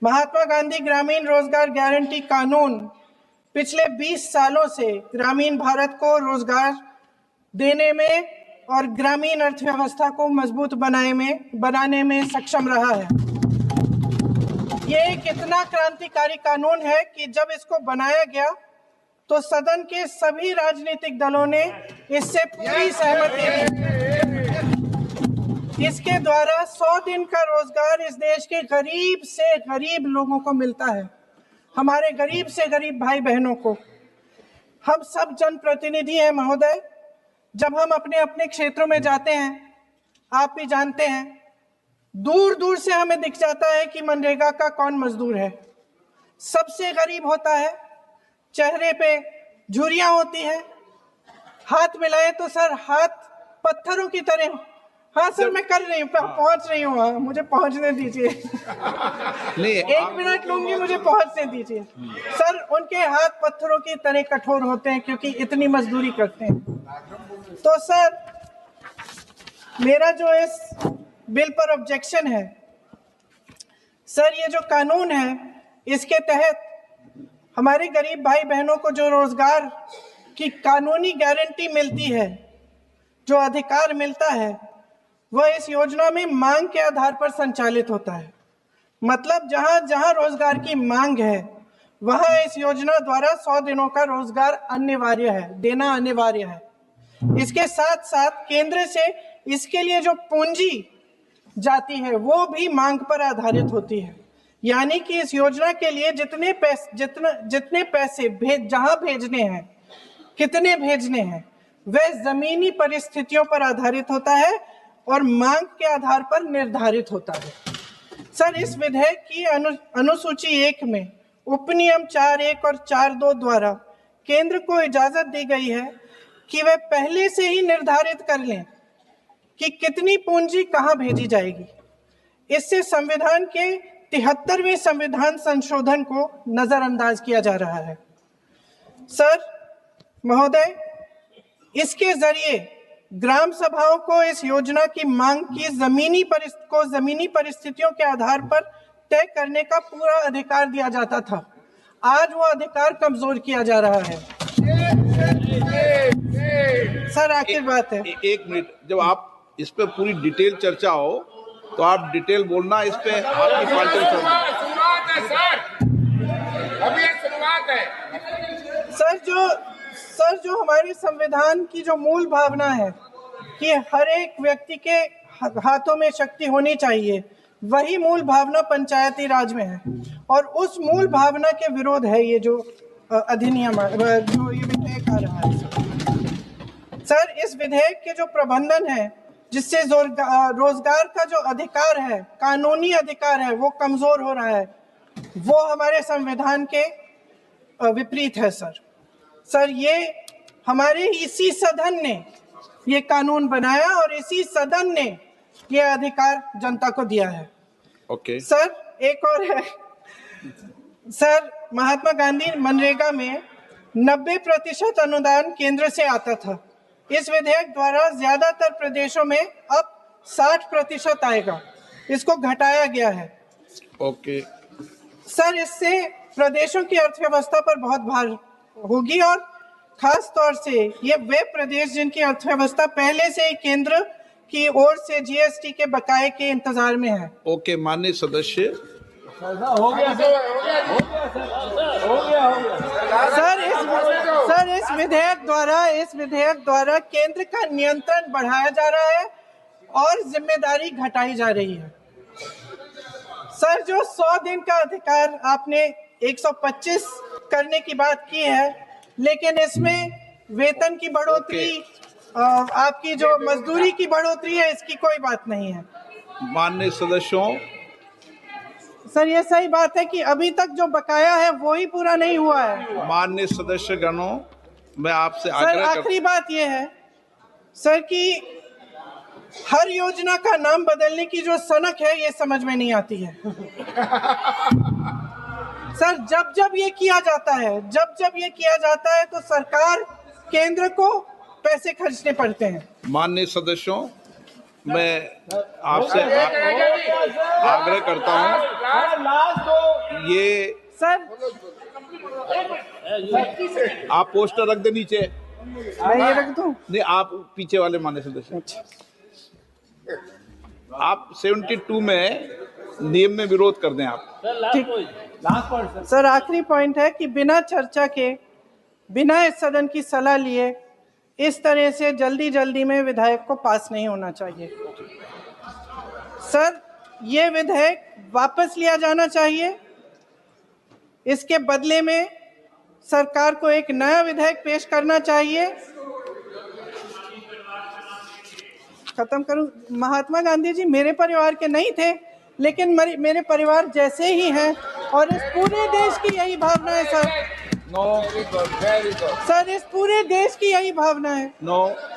महात्मा गांधी ग्रामीण रोजगार गारंटी कानून पिछले 20 सालों से ग्रामीण भारत को रोजगार देने में और ग्रामीण अर्थव्यवस्था को मजबूत बनाने में सक्षम रहा है। ये एक इतना क्रांतिकारी कानून है कि जब इसको बनाया गया तो सदन के सभी राजनीतिक दलों ने इससे पूरी सहमति दी। इसके द्वारा 100 दिन का रोजगार इस देश के गरीब से गरीब लोगों को मिलता है, हमारे गरीब से गरीब भाई बहनों को। हम सब जनप्रतिनिधि हैं महोदय। जब हम अपने अपने क्षेत्रों में जाते हैं, आप भी जानते हैं, दूर दूर से हमें दिख जाता है कि मनरेगा का कौन मजदूर है। सबसे गरीब होता है, चेहरे पे झुर्रियां होती हैं, हाथ मिलाए तो सर हाथ पत्थरों की तरह। हाँ सर, मैं कर रही हूँ, पहुंच रही हूँ, हाँ मुझे पहुंचने दीजिए। नहीं, 1 मिनट लूंगी, मुझे पहुंचने दीजिए। सर, उनके हाथ पत्थरों की तरह कठोर होते हैं क्योंकि इतनी मजदूरी करते हैं। तो सर, मेरा जो इस बिल पर ऑब्जेक्शन है, सर ये जो कानून है, इसके तहत हमारे गरीब भाई बहनों को जो रोजगार की कानूनी गारंटी मिलती है, जो अधिकार मिलता है, वह इस योजना में मांग के आधार पर संचालित होता है। मतलब जहां जहां रोजगार की मांग है, वहां इस योजना द्वारा 100 दिनों का रोजगार अनिवार्य है, देना अनिवार्य है। इसके साथ साथ केंद्र से इसके लिए जो पूंजी जाती है, वो भी मांग पर आधारित होती है। यानी कि इस योजना के लिए जितने पैसे जहां भेजने हैं, कितने भेजने हैं, वह जमीनी परिस्थितियों पर आधारित होता है और मांग के आधार पर निर्धारित होता है। सर, इस विधेयक की अनुसूची 1 में उपनियम 4(1) और 4(2) द्वारा केंद्र को इजाजत दी गई है कि वह पहले से ही निर्धारित कर लें कि कितनी पूंजी कहां भेजी जाएगी। इससे संविधान के 73वें संविधान संशोधन को नजरअंदाज किया जा रहा है। सर महोदय, इसके जरिए ग्राम सभाओं को इस योजना की मांग की जमीनी परिस्थितियों के आधार पर तय करने का पूरा अधिकार दिया जाता था। आज वो अधिकार कमजोर किया जा रहा है। सर, आखिर बात है, 1 मिनट, जब आप इस पे पूरी डिटेल चर्चा हो तो आप डिटेल बोलना। इस पे आपकी पार्टी शुरुआत है सर, अभी शुरुआत है। सर जो हमारे संविधान की जो मूल भावना है कि हर एक व्यक्ति के हाथों में शक्ति होनी चाहिए, वही मूल भावना पंचायती राज में है। और उस मूल भावना के विरोध है ये जो अधिनियम, जो ये विधेयक आ रहा है। सर, इस विधेयक के जो प्रबंधन है, जिससे रोजगार का जो अधिकार है, कानूनी अधिकार है, वो कमजोर हो रहा है, वो हमारे संविधान के विपरीत है। सर ये हमारे इसी सदन ने ये कानून बनाया और इसी सदन ने ये अधिकार जनता को दिया है। ओके। सर, एक और है सर, महात्मा गांधी मनरेगा में 90% अनुदान केंद्र से आता था। इस विधेयक द्वारा ज्यादातर प्रदेशों में अब 60% आएगा, इसको घटाया गया है। ओके। सर, इससे प्रदेशों की अर्थव्यवस्था पर बहुत भार होगी और खास तौर से ये वे प्रदेश जिनकी अर्थव्यवस्था पहले से ही केंद्र की ओर से जीएसटी के बकाये के इंतजार में है। ओके, माननीय सदस्य। हो गया। सर, इस विधेयक द्वारा केंद्र का नियंत्रण बढ़ाया जा रहा है और जिम्मेदारी घटाई जा रही है। सर, जो 100 दिन का अधिकार आपने 125 करने की बात की है, लेकिन इसमें वेतन की बढ़ोतरी, आपकी जो मजदूरी की बढ़ोतरी है, इसकी कोई बात नहीं है। माननीय सदस्यों। सर, ये सही बात है कि अभी तक जो बकाया है वो ही पूरा नहीं हुआ है। माननीय सदस्य गणों, मैं आपसे सर, आखिरी बात ये है सर कि हर योजना का नाम बदलने की जो सनक है, ये समझ में नहीं आती है। सर, जब ये किया जाता है तो सरकार, केंद्र को पैसे खर्चने पड़ते हैं। माननीय सदस्यों, मैं आपसे आग्रह करता हूं। ये सर आप पोस्टर रख दे नीचे। मैं ये रख दूं? नहीं, आप पीछे वाले माने सदस्य, आप 72 में नियम में विरोध कर दें आप। ठीक। सर आखिरी पॉइंट है कि बिना चर्चा के, बिना इस सदन की सलाह लिए इस तरह से जल्दी जल्दी में विधेयक को पास नहीं होना चाहिए। सर ये विधेयक वापस लिया जाना चाहिए। इसके बदले में सरकार को एक नया विधेयक पेश करना चाहिए। खत्म करूं? महात्मा गांधी जी मेरे परिवार के नहीं थे, लेकिन मेरे परिवार जैसे ही हैं, और इस पूरे देश की यही भावना है सर। नो, सर इस पूरे देश की यही भावना है। नो।